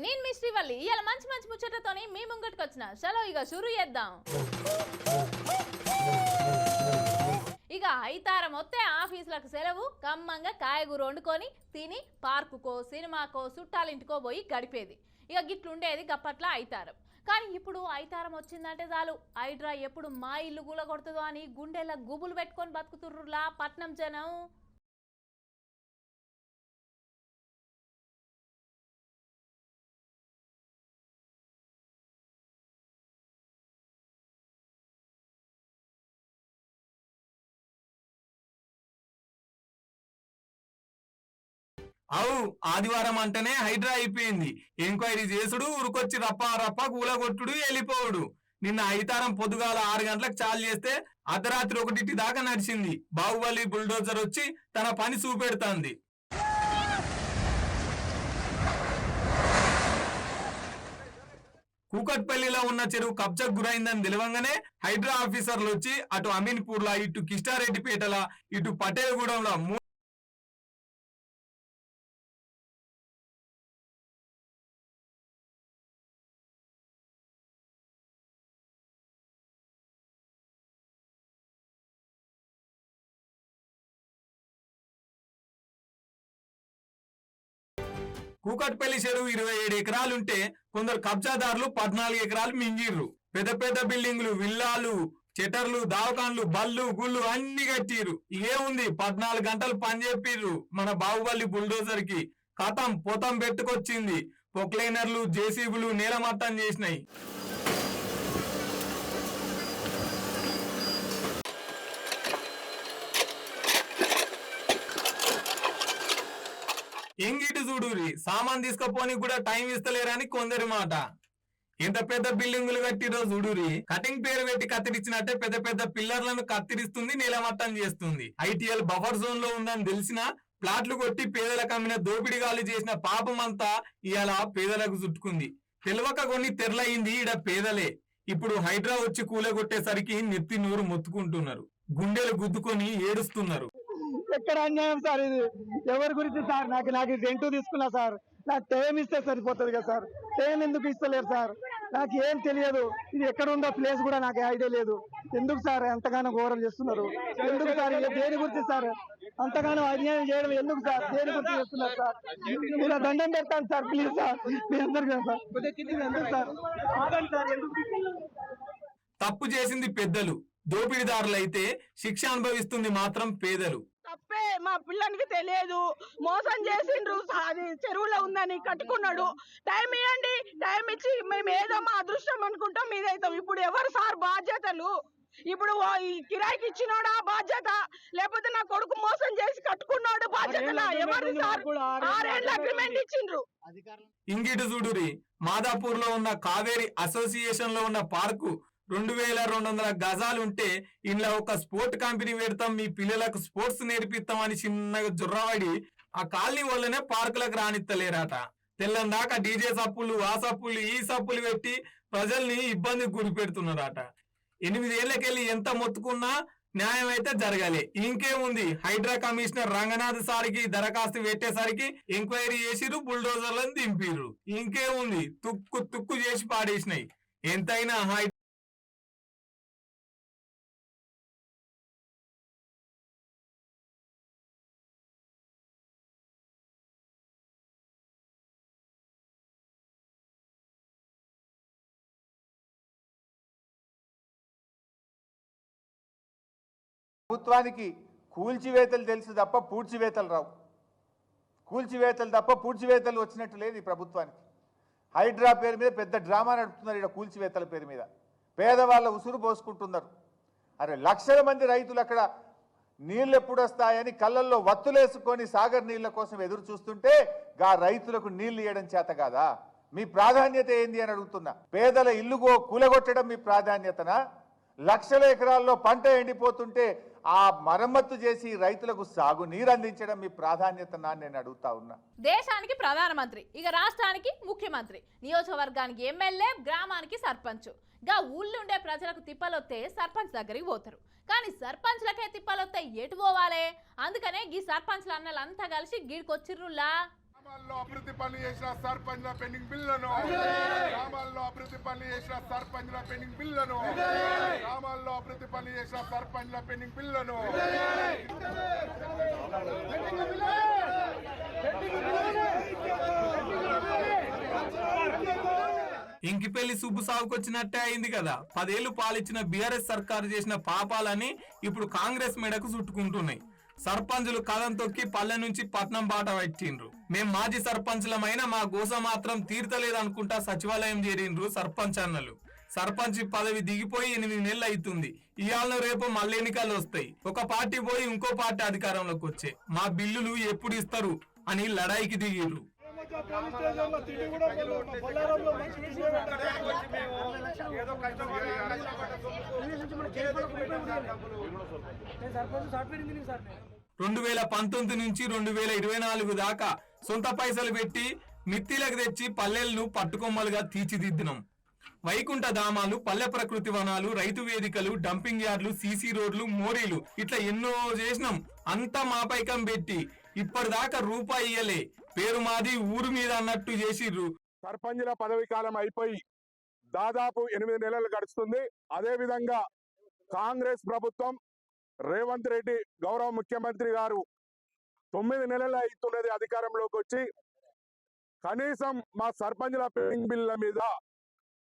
నేను మీ శ్రీవల్లి ఇలా మంచి మంచి ముచ్చటతోని మీ ముంగటికి వచ్చిన చలో ఇక షురు చేద్దాం. ఇక ఐతారం వస్తే ఆఫీసులకు సెలవు కమ్మంగా కాయగూర వండుకొని తిని పార్కుకో సినిమాకో చుట్టాలింటికో పోయి గడిపేది. ఇక గిట్లుండేది గప్పట్ల ఐతారం. కానీ ఇప్పుడు ఐతారం వచ్చిందంటే చాలు హైడ్రా ఎప్పుడు మా ఇల్లు కూలగొడుతుందో అని గుండెల గుబులు పెట్టుకొని బతుకుతుర్రులా పట్నం జనం. అవు ఆదివారం అంటేనే హైడ్రా అయిపోయింది. ఎంక్వైరీ చేసుడు ఉరుకొచ్చి రప్ప రప్ప కూలగొట్టుడు వెళ్ళిపోవుడు. నిన్న ఐతారం పొద్దుగాల 6 గంటలకు చాలు చేస్తే అర్ధరాత్రి 1 దాకా నడిచింది. బాహుబలి బుల్డోజర్ వచ్చి తన పని చూపెడుతుంది. కూకట్పల్లిలో ఉన్న చెరువు కబ్జాకు గురైందని తెలియంగానే హైడ్రా ఆఫీసర్లు వచ్చి అటు అమీన్పూర్లా ఇటు కిష్టారెడ్డిపేటల ఇటు పటేలగూడెంలో కూకట్పల్లి చెరువు 27 ఎకరాలుంటే కొందరు కబ్జాదారులు 14 ఎకరాలు మింగిర్రు. పెద్ద పెద్ద బిల్డింగ్లు, విల్లాలు, చెటర్లు, దావకాన్లు, బళ్ళు గుళ్ళు అన్ని కట్టిర్రు. ఇదేముంది 14 గంటలు పని చెప్పిర్రు మన బాహుబలి బుల్డోజర్ కి. కథం పొతం పెట్టుకొచ్చింది. పొక్లైనర్లు, జేసీబులు నేలమట్టం చేసినాయి. ఎంగిటి చూడురి సామాన్ తీసుకపోని కూడా టైం ఇస్తలేరని కొందరి మాట. ఎంత పెద్ద బిల్డింగులు కట్టిరో చూడురి. కటింగ్ పేరు పెట్టి కత్తిరించినట్టే పెద్ద పెద్ద పిల్లర్లను కత్తిరిస్తుంది, నీలమట్టం చేస్తుంది. ఐటీఎల్ బఫర్ జోన్ లో ఉందని తెలిసినా ప్లాట్లు కొట్టి పేదలకు అమ్మిన దోపిడిగాలు చేసిన పాపమంతా ఇవాళ పేదలకు చుట్టుకుంది. తెలవక కొన్ని తెరలయింది ఈడ పేదలే. ఇప్పుడు హైడ్రా వచ్చి కూలగొట్టేసరికి నెత్తి నూరు మొత్తుకుంటున్నారు, గుండెలు గుద్దుకొని ఏడుస్తున్నారు. ఎక్కడ అన్యాయం సార్ ఇది? ఎవరి గురించి సార్? నాకు రెంట్ తీసుకున్నా సార్. నాకు టైం ఇస్తే సరిపోతుంది కదా సార్. టైం ఎందుకు ఇస్తలేరు సార్? నాకు ఏం తెలియదు. ఇది ఎక్కడ ఉందో ప్లేస్ కూడా నాకు ఐడియా లేదు. ఎందుకు సార్ అంతగానో ఘోరం చేస్తున్నారు? ఎందుకు సార్? దేని గురించి సార్ అంతగానో అన్యాయం చేయడం ఎందుకు సార్? దేని గురించి చేస్తున్నారు సార్? మీరు దండం పెడతాను సార్, ప్లీజ్ సార్. మీ అందరికీ సార్ ఎందుకు సార్ ఆగండి సార్. ఎందుకు తప్పు చేసింది పెద్దలు, దోపిడీదారులైతే శిక్ష అనుభవిస్తుంది మాత్రం పేదలు. తప్పే మా పిల్లనికి తెలియదు, మోసం చేసిండ్రు. అది చెరువులో ఉందని కట్టుకున్నాడు. టైం ఇవ్వండి, టైం ఇచ్చి మేము ఏదో మా అదృష్టం అనుకుంటాం మీదైతాం. ఇప్పుడు ఎవరు సార్ బాధ్యతలు? ఇప్పుడు ఈ కిరాయికి ఇచ్చినోడా బాధ్యత, లేకపోతే నా కొడుకు మోసం చేసి కట్టుకున్నాడు బాధ్యత ఎవరు సార్? 6 ఏళ్ళ అగ్రిమెంట్ ఇచ్చిండ్రు. ఇంగిటి చూడురి, మాదాపూర్ లో ఉన్న కావేరి అసోసియేషన్ లో ఉన్న పార్కు 2200 గజాలు ఉంటే ఇంట్లో ఒక స్పోర్ట్ కంపెనీ పెడతాం, మీ పిల్లలకు స్పోర్ట్స్ నేర్పిస్తాం అని చిన్నగా జుర్రవాడి ఆ కాలనీ వల్లనే పార్కులకు రానిత్తలేరట. తెల్లం దాకా డీజే సప్పులు, ఆ సప్పులు, ఈ సప్పులు పెట్టి ప్రజల్ని ఇబ్బందికి గురి పెడుతున్నారట. 8 ఏళ్లకెళ్ళి ఎంత మొత్తుకున్నా న్యాయం అయితే జరగాలి. ఇంకేముంది, హైడ్రా కమిషనర్ రంగనాథ్ సారికి దరఖాస్తు పెట్టేసరికి ఎంక్వైరీ చేసిరు, బుల్డోజర్లను దింపిర్రు. ఇంకేముంది, తుక్కు తుక్కు చేసి పాడేసినాయి. ఎంతైనా ప్రభుత్వానికి కూల్చివేతలు తెలుసు తప్ప పూడ్చివేతలు రావు. కూల్చివేతలు తప్ప పూడ్చివేతలు వచ్చినట్టు లేదు ఈ ప్రభుత్వానికి. హైడ్రా పేరు మీద పెద్ద డ్రామా నడుపుతున్నారు. ఇక్కడ కూల్చివేతల పేరు మీద పేదవాళ్ళ ఉసురు పోసుకుంటున్నారు. అరే లక్షల మంది రైతులు అక్కడ నీళ్ళు ఎప్పుడు వస్తాయని కళ్ళల్లో వత్తులేసుకొని సాగర్ నీళ్ల కోసం ఎదురు చూస్తుంటే గా రైతులకు నీళ్లు ఇవ్వడం చేత కాదా? మీ ప్రాధాన్యత ఏంది అని అడుగుతున్నా. పేదల ఇల్లు కూలగొట్టడం మీ ప్రాధాన్యతనా? లక్షల ఎకరాల్లో పంట ఎండిపోతుంటే ఆ మరమ్మత్తు చేసి రైతులకు సాగు నీరు అందించడం మీ ప్రాధాన్యత నేను అడుగుతా ఉన్నా. దేశానికి ప్రధానమంత్రి, ఇక రాష్ట్రానికి ముఖ్యమంత్రి, నియోజకవర్గానికి ఎమ్మెల్యే, గ్రామానికి సర్పంచ్. గా ఊళ్ళుండే ప్రజలకు తిప్పలొస్తే సర్పంచ్ దగ్గరికి పోతారు. కానీ సర్పంచ్లకే తిప్పలొస్తే ఎటు పోవాలే? అందుకనే ఈ సర్పంచ్ల అన్నలంతా కలిసి గీడికొచ్చిర్రులా. గ్రామాల్లో అభివృద్ధి పనులు చేసిన సర్పంచ్ల పెండింగ్ బిల్లులను గ్రామాల్లో అభివృద్ధి పనులు చేసిన సర్పంచ్ల పెండింగ్ బిల్లులను గ్రామాల్లో అభివృద్ధి పనులు చేసిన సర్పంచ్ల పెండింగ్ బిల్లులను ఇంకిపెళ్లి సుబ్బు సాగుకొచ్చినట్టే అయింది కదా. 10 ఏళ్లు పాలిచ్చిన బీఆర్ఎస్ సర్కారు చేసిన పాపాలని ఇప్పుడు కాంగ్రెస్ మెడకు చుట్టుకుంటున్నాయి. సర్పంచులు కథం తొక్కి పల్లె నుంచి పట్నం బాట పట్టిండ్రు. మేం మాజీ సర్పంచులమైన మా గోస మాత్రం తీర్తలేదనుకుంటా సచివాలయం చేరిండ్రు సర్పంచ్ అన్నలు. సర్పంచ్ పదవి దిగిపోయి 8 నెలలు అవుతుంది. ఇవాళ రేపు మళ్ళీ ఎన్నికలు వస్తాయి. ఒక పార్టీ పోయి ఇంకో పార్టీ అధికారంలోకి వచ్చే మా బిల్లులు ఎప్పుడు ఇస్తారు అని లడాయికి దిగిర్రు. రెండు 2019 నుంచి 2024 దాకా సొంత పైసలు పెట్టి మిత్తిలకు తెచ్చి పల్లెలను పట్టుకొమ్మలుగా తీర్చిదిద్దినాం. వైకుంఠ ధామాలు, పల్లె ప్రకృతి వనాలు, రైతు వేదికలు, డంపింగ్ యార్డులు, సీసీ రోడ్లు, మోరీలు ఇట్లా ఎన్నో చేసినాం. అంతా మా పైకం పెట్టి ఇప్పటిదాకా రూపాయి ఇయ్యలే. పేరు మాది ఊరు మీద అన్నట్టు చేసిర్రు. సర్పంచ్ల పదవి కాలం అయిపోయి దాదాపు 8 నెలలు గడుస్తుంది. అదే విధంగా కాంగ్రెస్ ప్రభుత్వం రేవంత్ రెడ్డి గౌరవ ముఖ్యమంత్రి గారు 9 నెలలు అవుతున్నది అధికారంలోకి వచ్చి. కనీసం మా సర్పంచ్ల పెండింగ్ బిల్ల మీద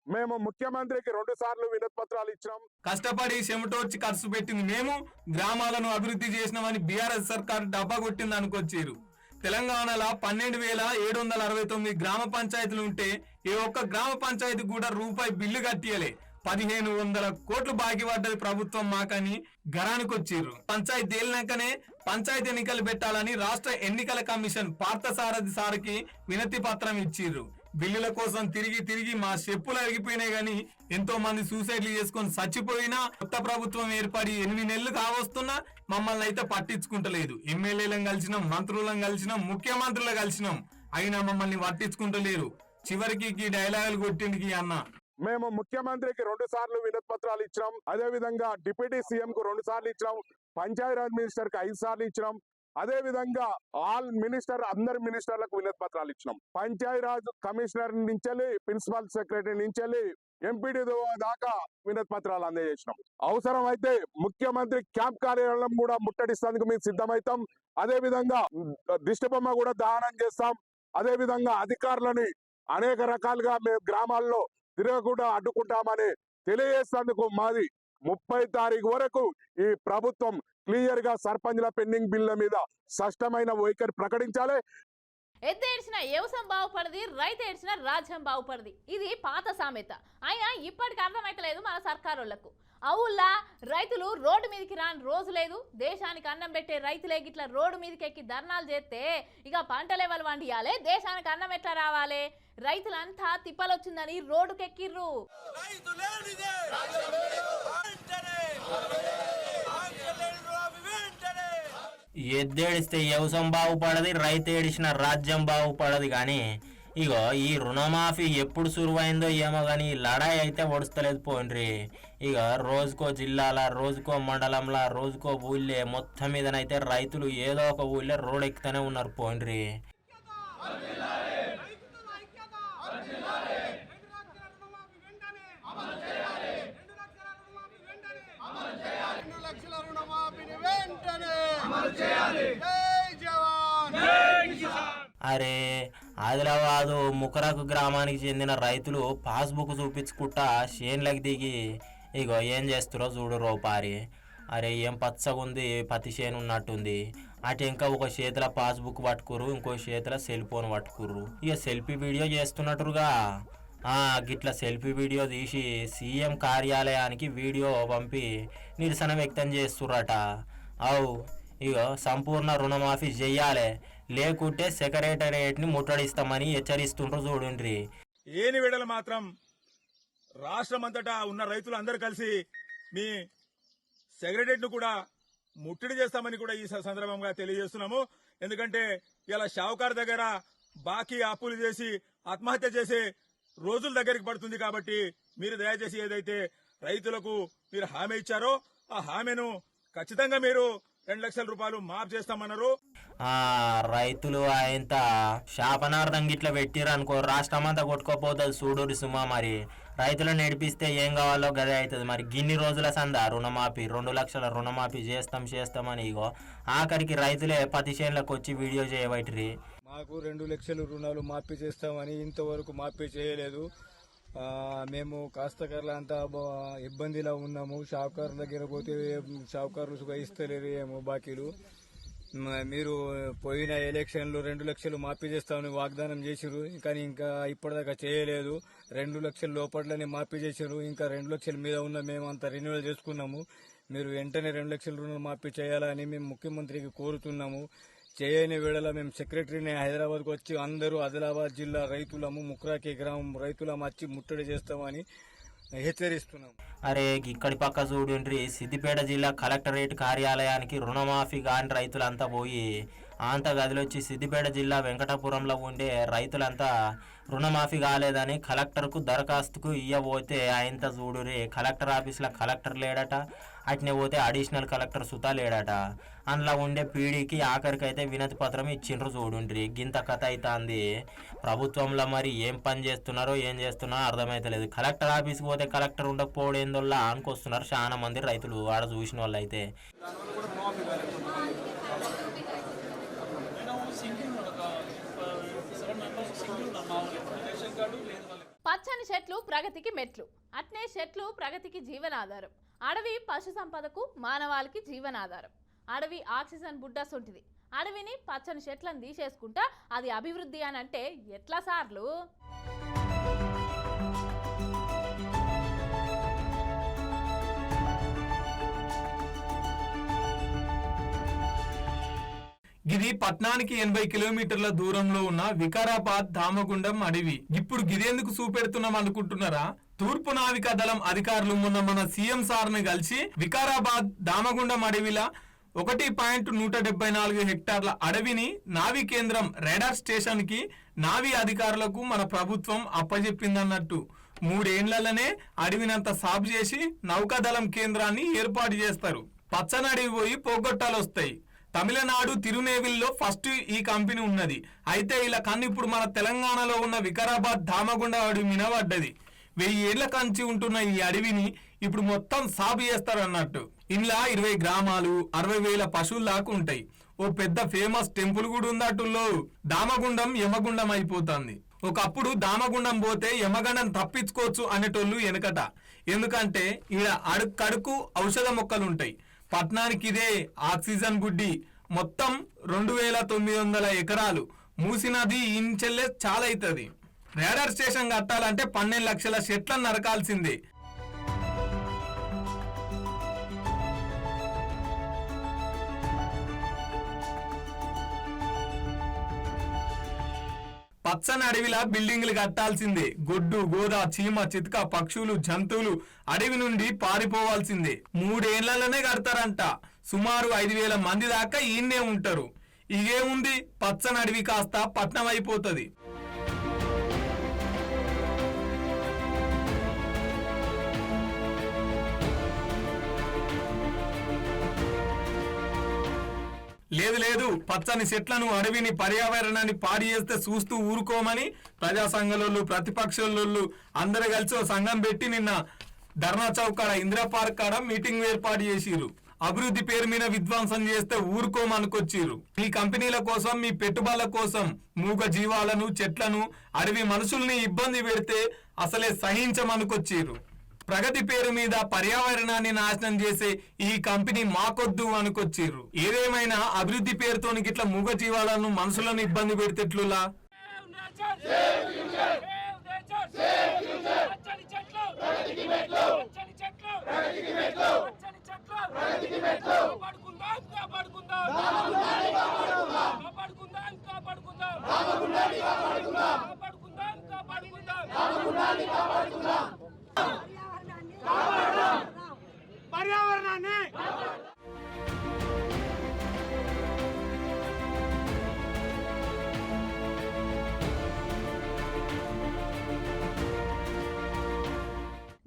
మేము ముఖ్యమంత్రికి 2 సార్లు వినతి పత్రాలు ఇచ్చినాం. కష్టపడి చెమటోడ్చి ఖర్చు పెట్టింది మేము, గ్రామాలను అభివృద్ధి చేసినామని బీఆర్ఎస్ సర్కార్ డబ్బా కొట్టింది అనుకొచ్చారు. తెలంగాణలో 12,769 గ్రామ పంచాయతీలు ఉంటే ఏ ఒక్క గ్రామ పంచాయతీ కూడా రూపాయి బిల్లు కట్టియలే. 1,500 కోట్లు బాకీ పడ్డది ప్రభుత్వం మాకని గరానికొచ్చిర్రు. పంచాయతీ తేలినాకనే పంచాయతీ ఎన్నికలు పెట్టాలని రాష్ట్ర ఎన్నికల కమిషన్ పార్థసారథి సార్కి వినతి పత్రం ఇచ్చిర్రు. బిల్లుల కోసం తిరిగి తిరిగి మా చెప్పులు అరిగిపోయినాయి గాని ఎంతో మంది సూసైడ్లు చేసుకొని చచ్చిపోయినా కొత్త ప్రభుత్వం ఏర్పడి 8 నెలలు కావస్తున్నా మమ్మల్ని అయితే పట్టించుకుంటలేదు. ఎమ్మెల్యేలను కలిసినాం, మంత్రులను కలిసినాం, ముఖ్యమంత్రులు కలిసినాం, అయినా మమ్మల్ని పట్టించుకుంటలేరు. చివరికి ఈ డైలాగులు కొట్టిండికి అన్న. మేము ముఖ్యమంత్రికి 2 సార్లు వినతి పత్రాలు ఇచ్చినాం. అదే విధంగా డిప్యూటీ సీఎం కు 2 సార్లు ఇచ్చినాం. పంచాయతీరాజ్ మినిస్టర్ కి 5 సార్లు ఇచ్చినాం. అదే విధంగా అందరి మినిస్టర్లకు వినతి పత్రాలు ఇచ్చినాం. పంచాయతీరాజ్ కమిషనర్ నుంచి ప్రిన్సిపల్ సెక్రటరీ నుంచి ఎంపీడీ దాకా వినతి పత్రాలు అందజేసినాం. అవసరం అయితే ముఖ్యమంత్రి క్యాంప్ కార్యాలయం కూడా ముట్టడిస్తేందుకు మేము సిద్ధమవుతాం. అదే విధంగా దిష్టిబొమ్మ కూడా దహనం చేస్తాం. అదే విధంగా అధికారులని అనేక రకాలుగా మేము గ్రామాల్లో తిరగకుండా అడ్డుకుంటామని తెలియజేసేందుకు మాది 30 తారీఖు వరకు ఈ ప్రభుత్వం క్లియర్ గా సర్పంచ్ల పెండింగ్ బిల్ల మీద స్పష్టమైన వైఖరి ప్రకటించాలి. ఎద్దేడ్చిన వ్యవసాయం బాగుపడది, రైతు ఏడ్చిన రాజ్యం బాగుపడది. ఇది పాత సామెత. అయినా ఇప్పటికి అర్థమైతలేదు మన సర్కారోళ్లకు. అవుల్లా రైతులు రోడ్డు మీదకి రాని రోజు లేదు. దేశానికి అన్నం పెట్టే రైతులే గిట్ల రోడ్డు మీదకి ఎక్కి ధర్నాలు చేస్తే ఇక పంటలు ఎవరు వండియాలి, దేశానికి అన్నం ఎట్లా రావాలి? రైతులంతా తిప్పలొచ్చిందని రోడ్డుకెక్కిర్రు. ఎద్దేడిస్తే వ్యవసాయం బాగుపడది, రైతు ఏడిసిన రాజ్యం బాగుపడదు. కానీ ఇగో ఈ రుణమాఫీ ఎప్పుడు సురువైందో ఏమో కానీ లడాయి అయితే ఒడుస్తలేదు పోండ్రి. ఇక రోజుకో జిల్లాల, రోజుకో మండలంలా, రోజుకో ఊళ్ళే మొత్తం మీదనైతే రైతులు ఏదో ఒక ఊళ్ళే రోడ్ ఎక్కుతూనే ఉన్నారు పోండ్రి. అరే ఆదిలాబాదు ముకరాకు గ్రామానికి చెందిన రైతులు పాస్బుక్ చూపించుకుంటా చేన్లకు దిగి ఇగో ఏం చేస్తారో చూడు రోపారి. అరే ఏం పచ్చగుంది, పత్తి చేను ఉన్నట్టుంది. అటు ఇంకా ఒక చేతిలో పాస్బుక్ పట్టుకుర్రు, ఇంకో చేతిలో సెల్ ఫోన్ పట్టుకుర్రు. ఇక సెల్ఫీ వీడియో చేస్తున్నట్టుగా గిట్ల సెల్ఫీ వీడియో తీసి సీఎం కార్యాలయానికి వీడియో పంపి నిరసన వ్యక్తం చేస్తుర్రట. అవు ఇక సంపూర్ణ రుణమాఫీ చెయ్యాలి, లేకుంటే సెక్రటేరియట్ని ముట్టడిస్తామని హెచ్చరిస్తుండ్రు చూడండి. ఏని వేళలు మాత్రం రాష్ట్రమంతటా ఉన్న రైతులు అందరూ కలిసి మీ సెక్రటేరియట్ ను కూడా ముట్టడి చేస్తామని కూడా ఈ సందర్భంగా తెలియజేస్తున్నాము. ఎందుకంటే ఇలా షావుకారు దగ్గర బాకీ అప్పులు చేసి ఆత్మహత్య చేసే రోజుల దగ్గరికి పడుతుంది. కాబట్టి మీరు దయచేసి ఏదైతే రైతులకు మీరు హామీ ఇచ్చారో ఆ హామీను ఖచ్చితంగా మీరు 2 లక్షల రూపాయలు మాఫ్ చేస్తామన్నారు. రైతులు ఆయన శాపనార్థం గిట్లా పెట్టిరు అనుకో, రాష్ట్రం అంతా కొట్టుకోపోతుంది చూడురి సుమా. మరి రైతులను నడిపిస్తే ఏం కావాలో గదే అవుతుంది. మరి గిన్ని రోజుల సందా రుణమాఫీ 2 లక్షల రుణమాఫీ చేస్తామని ఇగో ఆఖరికి రైతులే పత్తి చేనులకు వచ్చి వీడియో చేయబట్టిరి. మాకు 2 లక్షల రుణాలు మాఫీ చేస్తామని ఇంతవరకు మాఫీ చేయలేదు. మేము కాస్తకర్లు అంతా ఇబ్బందిలో ఉన్నాము. షావుకారుల దగ్గర పోతే షావుకారులు ఇస్తలేరు ఏమో బాకీలు. మీరు పోయిన ఎలక్షన్లో 2 లక్షలు మాఫీ చేస్తామని వాగ్దానం చేసిరు, కానీ ఇంకా ఇప్పటిదాకా చేయలేదు. 2 లక్షల లోపట్లనే మాఫీ చేశారు. ఇంకా 2 లక్షల మీద ఉన్న మేము అంతా రెన్యువల్ చేసుకున్నాము. మీరు వెంటనే 2 లక్షల రుణాలు మాఫీ చేయాలని మేము ముఖ్యమంత్రికి కోరుతున్నాము. చేయని వేళల మేము సెక్రటరీని హైదరాబాద్కు వచ్చి అందరూ ఆదిలాబాద్ జిల్లా రైతులము, ముక్రాకి గ్రామం రైతులము వచ్చి ముట్టడి చేస్తామని హెచ్చరిస్తున్నాం. అరే ఇక్కడి పక్క చూడండి, సిద్దిపేట జిల్లా కలెక్టరేట్ కార్యాలయానికి రుణమాఫీ కాని రైతులంతా పోయి అంత గదిలొచ్చి సిద్దిపేట జిల్లా వెంకటాపురంలో ఉండే రైతులంతా రుణమాఫీ కాలేదని కలెక్టర్కు దరఖాస్తుకు ఇయ్యబోతే ఆయనతో చూడురి, కలెక్టర్ ఆఫీస్లో కలెక్టర్ లేడట, అట్నే పోతే అడిషనల్ కలెక్టర్ సుతా లేడట. అందులో ఉండే పీడీకి ఆఖరికైతే వినతి పత్రం ఇచ్చిండ్రు చూడుండ్రి. గింత కథ అవుతుంది ప్రభుత్వంలో. మరి ఏం పని చేస్తున్నారో ఏం చేస్తున్నారో అర్థమైతలేదు. కలెక్టర్ ఆఫీస్కి పోతే కలెక్టర్ ఉండకపోవడం ఏందోలా అనుకొస్తున్నారు చాలా మంది రైతులు ఆడ చూసిన వాళ్ళు అయితే. పచ్చని చెట్లు ప్రగతికి మెట్లు, అట్నే చెట్లు ప్రగతికి జీవనాధారం. అడవి పశు సంపదకు మానవాళికి జీవనాధారం. అడవి ఆక్సిజన్ బుడ్డ సొంటిది. అడవిని పచ్చని చెట్లను తీసేసుకుంటా అది అభివృద్ధి అని అంటే ఎట్లా సార్లు? గిది పట్నానికి 80 కిలోమీటర్ల దూరంలో ఉన్న వికారాబాద్ దామగుండం అడవి. ఇప్పుడు గిదేందుకు చూపెడుతున్నాం అనుకుంటున్నారా? తూర్పు నావికా దళం అధికారులు మొన్న మన సీఎం సార్ని కలిసి వికారాబాద్ దామగుండం అడవిలా 1.174 హెక్టార్ల అడవిని నావీ కేంద్రం రాడార్ స్టేషన్ కి నావీ అధికారులకు మన ప్రభుత్వం అప్పజెప్పిందన్నట్టు. 3 ఏళ్లలోనే అడవినంత సాగు చేసి నౌకాదళం కేంద్రాన్ని ఏర్పాటు చేస్తారు. పచ్చని అడవి పోయి పోగొట్టాలు వస్తాయి. తమిళనాడు తిరునేవిల్లో ఫస్ట్ ఈ కంపెనీ ఉన్నది. అయితే ఇలా కన్ను ఇప్పుడు మన తెలంగాణలో ఉన్న వికారాబాద్ దామగుండ అడవి మినబడ్డది. 1000 ఏళ్ల కంచి ఉంటున్న ఈ అడవిని ఇప్పుడు మొత్తం సాగు చేస్తారు అన్నట్టు. ఇంట్లో 20 గ్రామాలు 60,000 పశువులు దాకా ఉంటాయి. ఓ పెద్ద ఫేమస్ టెంపుల్ కూడా ఉందట్టుల్లో. దామగుండం యమగుండం అయిపోతుంది. ఒకప్పుడు దామగుండం పోతే యమగండం తప్పించుకోవచ్చు అనేటోళ్ళు వెనకట. ఎందుకంటే ఈడ అడుక్కడుకు ఔషధ మొక్కలుంటాయి. పట్నానికి ఇదే ఆక్సిజన్ బుడ్డి. మొత్తం 2,900 ఎకరాలు. మూసి నది ఇంచెల్లే చాలా అవుతుంది. రాడార్ స్టేషన్ కట్టాలంటే 12 లక్షల చెట్లను నరకాల్సిందే. పచ్చని అడవిలా బిల్డింగ్లు కట్టాల్సిందే. గొడ్డు గోద చీమ చిత్క పక్షులు జంతువులు అడవి నుండి పారిపోవాల్సిందే. 3 ఏళ్లలోనే కడతారంట. సుమారు 5,000 మంది దాకా ఈయన్నే ఉంటారు. ఇగేముంది, పచ్చని అడవి కాస్త పట్నం అయిపోతుంది. లేదు పచ్చని చెట్లను అడవిని పర్యావరణాన్ని పాడి చేస్తే చూస్తూ ఊరుకోమని ప్రజా సంఘాలు ప్రతిపక్షాలు అందరూ కలిసి ఓ సంఘం పెట్టి నిన్న ధర్నా చౌక్ కాడ ఇందిరా పార్క్ కాడ మీటింగ్ ఏర్పాటు చేసిరు. అభివృద్ధి పేరు మీద విధ్వంసం చేస్తే ఊరుకోమనుకొచ్చిరు. మీ కంపెనీల కోసం మీ పెట్టుబడుల కోసం మూగ జీవాలను చెట్లను అడవి మనుషుల్ని ఇబ్బంది పెడితే అసలే సహించమనుకొచ్చిరు. ప్రగతి పేరు మీద పర్యావరణాన్ని నాశనం చేసే ఈ కంపెనీ మాకొద్దు అనుకొచ్చిర్రు. ఏదేమైనా అభివృద్ధి పేరుతో గిట్ల మూగ జీవాలను మనుషులను ఇబ్బంది పెడితేట్లులా? పర్యావరణాన్ని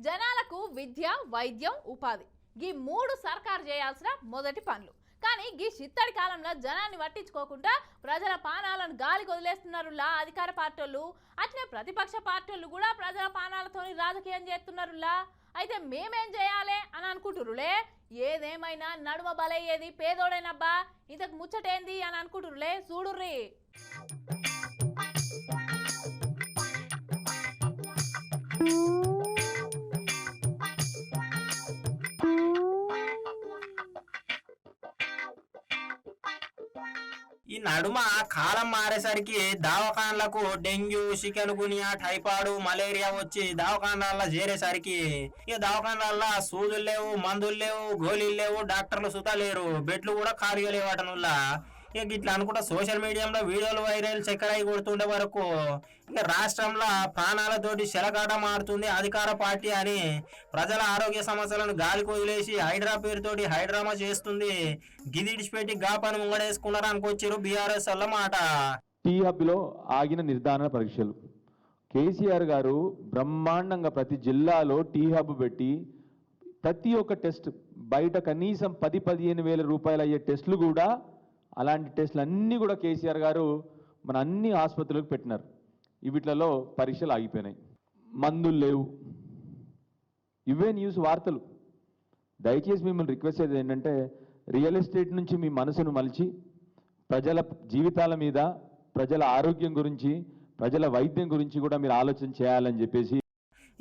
జనాలకు విద్య, వైద్యం, ఉపాధి ఈ 3 సర్కారు చేయాల్సిన మొదటి పనులు. కానీ ఈ చిత్తడి కాలంలో జనాన్ని పట్టించుకోకుండా ప్రజల పానాలను గాలికి వదిలేస్తున్నారులా అధికార పార్టీలు. అట్లే ప్రతిపక్ష పార్టీలు కూడా ప్రజల పానాలతో రాజకీయం చేస్తున్నారులా. అయితే మేమేం చేయాలి అని అనుకుంటురులే. ఏదేమైనా నడుమ బలయ్యేది పేదోడేనబ్బా. ఇంతకు ముచ్చటేంది అని అనుకుంటురులే. చూడుర్రి. ఈ నడుమ కాలం మారేసరికి దవాఖాన్లకు డెంగ్యూ, చికెన్ గునియా, టైఫాయిడ్, మలేరియా వచ్చి దవాఖానాల్లో చేరేసరికి ఇక దవాఖానాల్లో సూదులు లేవు, మందులు లేవు, గోళీలు లేవు, డాక్టర్లు సుతా లేరు, బెడ్లు కూడా ఖాళీగా లేవటనుల్లా. ఇక ఇట్లా అనుకుంటా సోషల్ మీడియాలో వీడియోలు వైరల్ చక్కెర కొడుతుండే వరకు ఇక రాష్ట్రంలో ప్రాణాలతోటి శెలగాట మారుతుంది అధికార పార్టీ అని ప్రజల ఆరోగ్య సమస్యలను గాలికి వదిలేసి హైడ్రా పేరుతోటి హైడ్రామా చేస్తుంది. గిదిడిచిపెట్టి గాపని ముంగడేసుకున్నారు అనుకొచ్చారు బీఆర్ఎస్ వల్ల మాట. టీ హబ్లో ఆగిన నిర్ధారణ పరీక్షలు. కేసీఆర్ గారు బ్రహ్మాండంగా ప్రతి జిల్లాలో టీ హబ్ పెట్టి ప్రతి ఒక్క టెస్ట్ బయట కనీసం 10-15 వేల రూపాయలు అయ్యే టెస్టులు కూడా అలాంటి టెస్టులు అన్నీ కూడా కేసీఆర్ గారు మన అన్ని ఆసుపత్రులకు పెట్టినారు. వీటిలలో పరీక్షలు ఆగిపోయినాయి. మందులు లేవు. ఇవే న్యూస్ వార్తలు. దయచేసి మిమ్మల్ని రిక్వెస్ట్ చేసేది ఏంటంటే రియల్ ఎస్టేట్ నుంచి మీ మనసును మలిచి ప్రజల జీవితాల మీద, ప్రజల ఆరోగ్యం గురించి, ప్రజల వైద్యం గురించి కూడా మీరు ఆలోచన చేయాలని చెప్పేసి.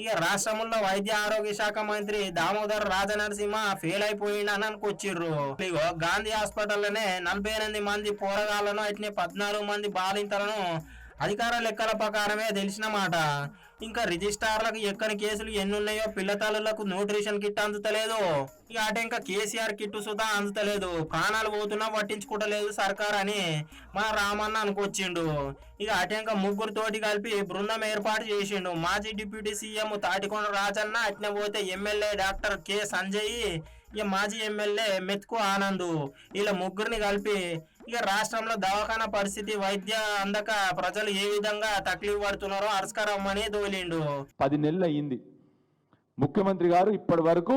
ఇక రాష్ట్రంలో వైద్య ఆరోగ్య శాఖ మంత్రి దామోదర్ రాజనరసింహ ఫెయిల్ అయిపోయిండని అనుకొచ్చిర్రు. ఇగో గాంధీ హాస్పిటల్లోనే 48 మంది పోరగాళ్లను అట్నే 14 మంది బాలింతలను అధికార లెక్కల ప్రకారమే తెలిసిన మాట. ఇంకా రిజిస్ట్రార్లకు ఎక్కని కేసులు ఎన్ని ఉన్నాయో పిల్లతల్లులకు న్యూట్రిషన్ కిట్ అందుతలేదు. ఇక అటు ఇంకా కేసీఆర్ కిట్టు సుధా అందుతలేదు. ప్రాణాలు పోతున్నా పట్టించుకోవట్లేదు సర్కార్ అని మన రామన్న అనుకొచ్చిండు. ఇక అటెంక ముగ్గురుతోటి కలిపి బృందం ఏర్పాటు చేసిండు. మాజీ డిప్యూటీ సీఎం తాటికొండ రాజన్న, అట్నే పోతే ఎమ్మెల్యే డాక్టర్ కె సంజయ్, ఇక మాజీ ఎమ్మెల్యే మెత్కు ఆనంద్, ఇలా ముగ్గురిని కలిపి ఇక రాష్ట్రంలో దవాఖానా పరిస్థితి, వైద్య అందక ప్రజలు ఏ విధంగా తక్లీఫ్ పడుతున్నారో అరుస్కరమ్మని దోలిండు. 10 నెలలు అయ్యింది. ముఖ్యమంత్రి గారు ఇప్పటి వరకు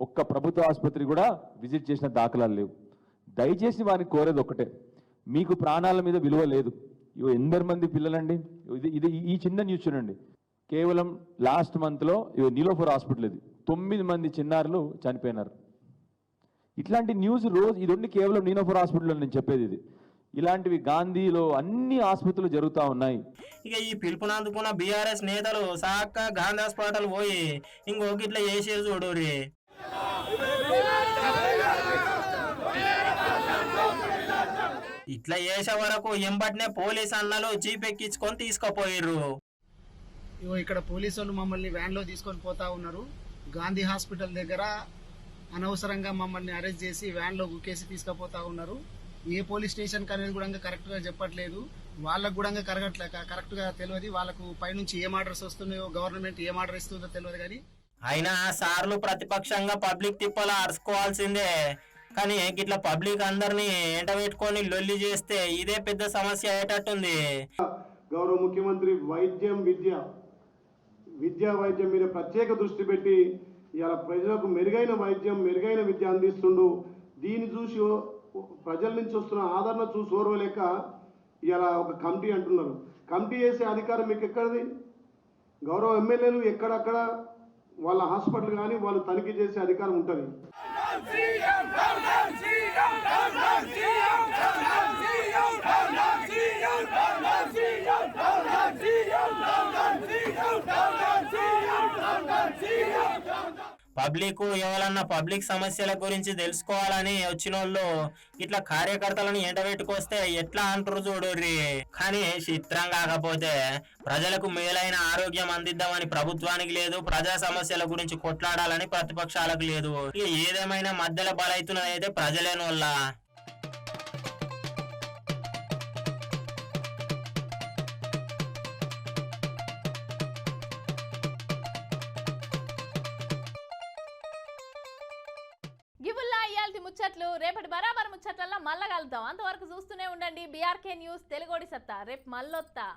ఒక్క ప్రభుత్వ ఆసుపత్రి కూడా విజిట్ చేసిన దాఖలాలు లేవు. దయచేసి వారిని కోరేది ఒక్కటే, మీకు ప్రాణాల మీద విలువ లేదు. ఎందరు మంది పిల్లలండి. ఇది ఈ చిన్న న్యూస్ చూడండి. కేవలం లాస్ట్ మంత్లో నీలోఫర్ హాస్పిటల్ ఇది 9 మంది చిన్నారులు చనిపోయినారు. ఇట్లాంటి న్యూస్ రోజు ఇది ఉండి కేవలం నీలోఫర్ హాస్పిటల్లో నేను చెప్పేది ఇది. ఇలాంటివి గాంధీలో అన్ని ఆసుపత్రులు జరుగుతూ ఉన్నాయి. ఇక ఈ పిలుపునందుకున్న బీఆర్ఎస్ నేతలు సాక్క గాంధీ హాస్పిటల్ పోయి ఇంకొక ఇట్లా చేసేది చూడూరి. ఇట్లా చేసే వరకు ఎంబటినే పోలీస్ అన్నలు జీప్ ఎక్కించుకొని తీసుకుపోయిర్రు. ఇక్కడ పోలీసు వాళ్ళు మమ్మల్ని వ్యాన్ లో తీసుకొని పోతా ఉన్నారు. గాంధీ హాస్పిటల్ దగ్గర అనవసరంగా మమ్మల్ని అరెస్ట్ చేసి వ్యాన్ లో గుక్కేసి తీసుకుపోతా ఉన్నారు. ఏ పోలీస్ స్టేషన్ అనేది కూడా కరెక్ట్ గా చెప్పట్లేదు. వాళ్ళకు కూడా కరెక్ట్ గా తెలియదు. వాళ్ళకు పైనుంచి ఏం ఆర్డర్స్ వస్తున్నాయో, గవర్నమెంట్ ఏం ఆర్డర్ ఇస్తుందో తెలియదు. కానీ అయినా సార్లు ప్రతిపక్షంగా పబ్లిక్ తిప్పలా అరుచుకోవాల్సిందే. కానీ ఇట్లా పబ్లిక్ అందరినీ ఎంట పెట్టుకొని లొల్లి చేస్తే ఇదే పెద్ద సమస్య అయ్యేటట్టుంది. గౌరవ ముఖ్యమంత్రి వైద్యం మీద ప్రత్యేక దృష్టి పెట్టి ఇలా ప్రజలకు మెరుగైన వైద్యం, మెరుగైన విద్య అందిస్తుండు. దీన్ని చూసి ప్రజల నుంచి వస్తున్న ఆదరణ చూసి ఓర్వలేక ఇలా ఒక కమిటీ అంటున్నారు. కమిటీ చేసే అధికారం మీకు ఎక్కడిది? గౌరవ ఎమ్మెల్యేలు ఎక్కడక్కడ వాళ్ళ హాస్పిటల్ కానీ వాళ్ళు తనిఖీ చేసే అధికారం ఉంటుంది. పబ్లిక్ ఎవరన్నా పబ్లిక్ సమస్యల గురించి తెలుసుకోవాలని వచ్చిన వాళ్ళు ఇట్లా కార్యకర్తలను ఎండబెట్టుకొస్తే ఎట్లా అంటారు చూడుర్రి. కానీ చిత్రం కాకపోతే ప్రజలకు మేలైన ఆరోగ్యం అందిద్దామని ప్రభుత్వానికి లేదు, ప్రజా సమస్యల గురించి కొట్లాడాలని ప్రతిపక్షాలకు లేదు. ఇక ఏదేమైనా మధ్యలో బలైతున్నదైతే ప్రజలేని వల్ల. గిబుల్లా ఇయాల్టి ముచ్చట్లు. రేపటి బరాబర్ ముచ్చట్లలో మళ్ళా కలుద్దాం. అంతవరకు చూస్తూనే ఉండండి బీఆర్కే న్యూస్ తెలుగోడి సత్తా. రేపు మళ్ళొత్తా.